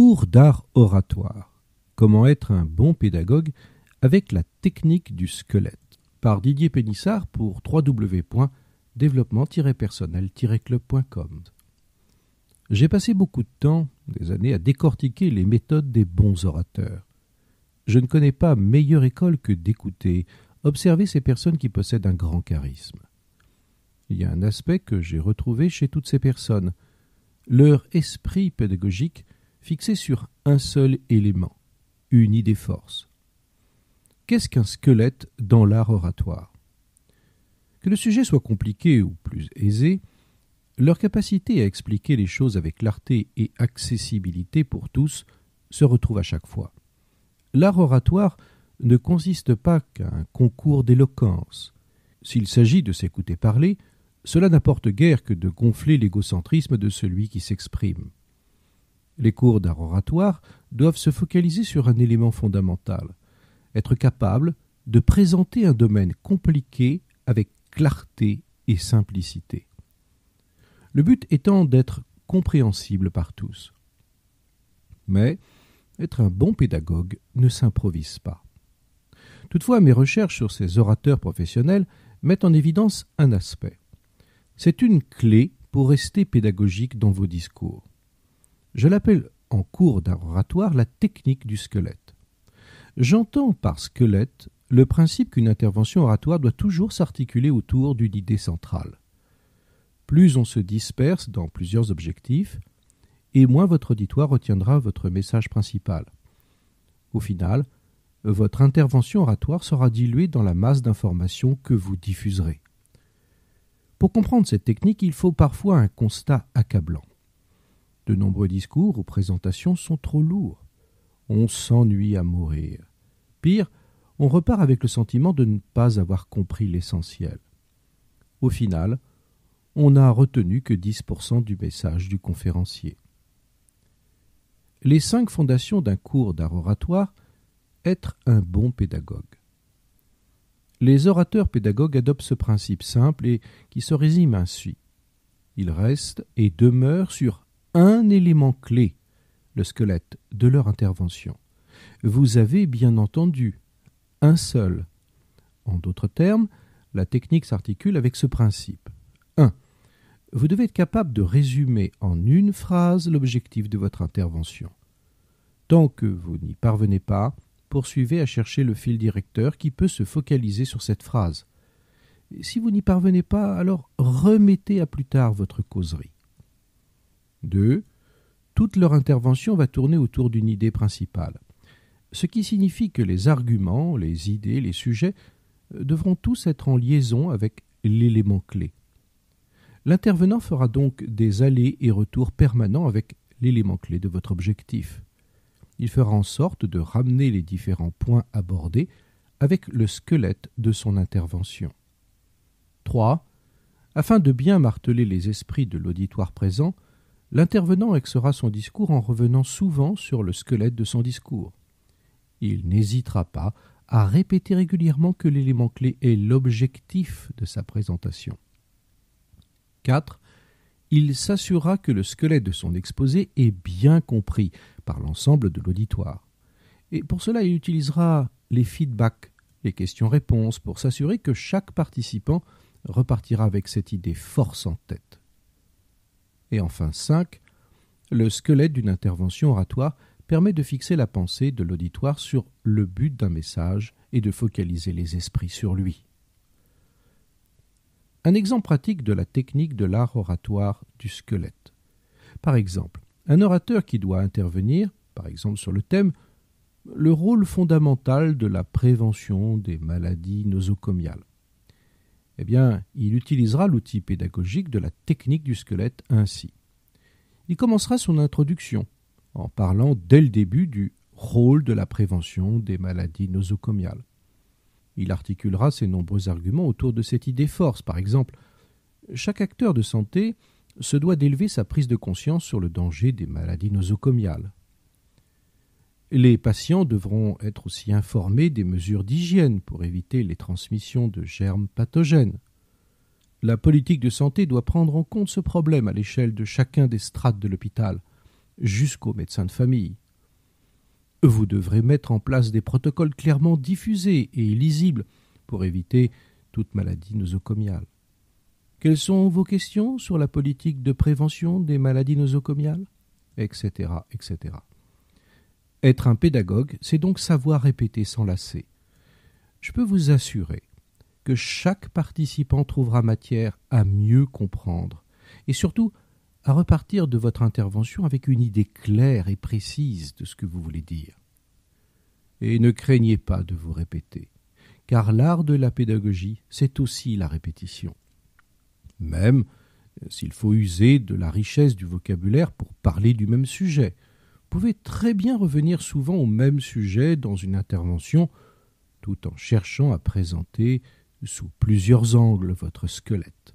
Cours d'art oratoire. Comment être un bon pédagogue avec la technique du squelette. Par Didier Pénissard pour www.développement-personnel-club.com. J'ai passé beaucoup de temps, des années, à décortiquer les méthodes des bons orateurs. Je ne connais pas meilleure école que d'écouter, observer ces personnes qui possèdent un grand charisme. Il y a un aspect que j'ai retrouvé chez toutes ces personnes, leur esprit pédagogique fixé sur un seul élément, une idée force. Qu'est-ce qu'un squelette dans l'art oratoire? Que le sujet soit compliqué ou plus aisé, leur capacité à expliquer les choses avec clarté et accessibilité pour tous se retrouve à chaque fois. L'art oratoire ne consiste pas qu'à un concours d'éloquence. S'il s'agit de s'écouter parler, cela n'apporte guère que de gonfler l'égocentrisme de celui qui s'exprime. Les cours d'art oratoire doivent se focaliser sur un élément fondamental, être capable de présenter un domaine compliqué avec clarté et simplicité. Le but étant d'être compréhensible par tous. Mais être un bon pédagogue ne s'improvise pas. Toutefois, mes recherches sur ces orateurs professionnels mettent en évidence un aspect. C'est une clé pour rester pédagogique dans vos discours. Je l'appelle en cours d'art oratoire la technique du squelette. J'entends par squelette le principe qu'une intervention oratoire doit toujours s'articuler autour d'une idée centrale. Plus on se disperse dans plusieurs objectifs, et moins votre auditoire retiendra votre message principal. Au final, votre intervention oratoire sera diluée dans la masse d'informations que vous diffuserez. Pour comprendre cette technique, il faut parfois un constat accablant. De nombreux discours ou présentations sont trop lourds. On s'ennuie à mourir. Pire, on repart avec le sentiment de ne pas avoir compris l'essentiel. Au final, on n'a retenu que 10% du message du conférencier. Les 5 fondations d'un cours d'art oratoire, être un bon pédagogue. Les orateurs pédagogues adoptent ce principe simple et qui se résume ainsi. Ils restent et demeurent sur un élément clé, le squelette de leur intervention. Vous avez bien entendu un seul. En d'autres termes, la technique s'articule avec ce principe. 1. Vous devez être capable de résumer en une phrase l'objectif de votre intervention. Tant que vous n'y parvenez pas, poursuivez à chercher le fil directeur qui peut se focaliser sur cette phrase. Et si vous n'y parvenez pas, alors remettez à plus tard votre causerie. 2. Toute leur intervention va tourner autour d'une idée principale, ce qui signifie que les arguments, les idées, les sujets devront tous être en liaison avec l'élément clé. L'intervenant fera donc des allers et retours permanents avec l'élément clé de votre objectif. Il fera en sorte de ramener les différents points abordés avec le squelette de son intervention. 3. Afin de bien marteler les esprits de l'auditoire présent, l'intervenant axera son discours en revenant souvent sur le squelette de son discours. Il n'hésitera pas à répéter régulièrement que l'élément clé est l'objectif de sa présentation. 4. Il s'assurera que le squelette de son exposé est bien compris par l'ensemble de l'auditoire. Et pour cela, il utilisera les feedbacks, les questions-réponses, pour s'assurer que chaque participant repartira avec cette idée force en tête. Et enfin 5. Le squelette d'une intervention oratoire permet de fixer la pensée de l'auditoire sur le but d'un message et de focaliser les esprits sur lui. Un exemple pratique de la technique de l'art oratoire du squelette. Par exemple, un orateur qui doit intervenir, par exemple sur le thème « Le rôle fondamental de la prévention des maladies nosocomiales ». Eh bien, il utilisera l'outil pédagogique de la technique du squelette ainsi. Il commencera son introduction en parlant dès le début du rôle de la prévention des maladies nosocomiales. Il articulera ses nombreux arguments autour de cette idée force. Par exemple, chaque acteur de santé se doit d'élever sa prise de conscience sur le danger des maladies nosocomiales. Les patients devront être aussi informés des mesures d'hygiène pour éviter les transmissions de germes pathogènes. La politique de santé doit prendre en compte ce problème à l'échelle de chacun des strates de l'hôpital. jusqu'au médecin de famille. Vous devrez mettre en place des protocoles clairement diffusés et lisibles pour éviter toute maladie nosocomiale. Quelles sont vos questions sur la politique de prévention des maladies nosocomiales, etc., etc. Être un pédagogue, c'est donc savoir répéter sans lasser. Je peux vous assurer que chaque participant trouvera matière à mieux comprendre et surtout à repartir de votre intervention avec une idée claire et précise de ce que vous voulez dire. Et ne craignez pas de vous répéter, car l'art de la pédagogie, c'est aussi la répétition. Même s'il faut user de la richesse du vocabulaire pour parler du même sujet, vous pouvez très bien revenir souvent au même sujet dans une intervention, tout en cherchant à présenter sous plusieurs angles votre squelette.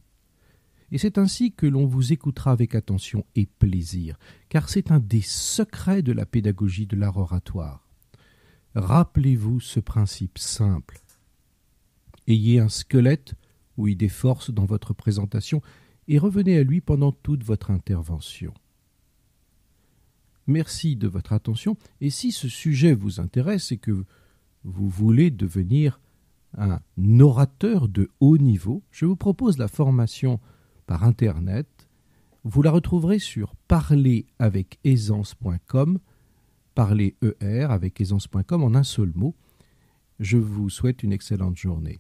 Et c'est ainsi que l'on vous écoutera avec attention et plaisir, car c'est un des secrets de la pédagogie de l'art oratoire. Rappelez-vous ce principe simple. Ayez un squelette ou idée force dans votre présentation et revenez à lui pendant toute votre intervention. Merci de votre attention et si ce sujet vous intéresse et que vous voulez devenir un orateur de haut niveau, je vous propose la formation par Internet. Vous la retrouverez sur parleravec-aisance.com, parler avec aisance.com en un seul mot. Je vous souhaite une excellente journée.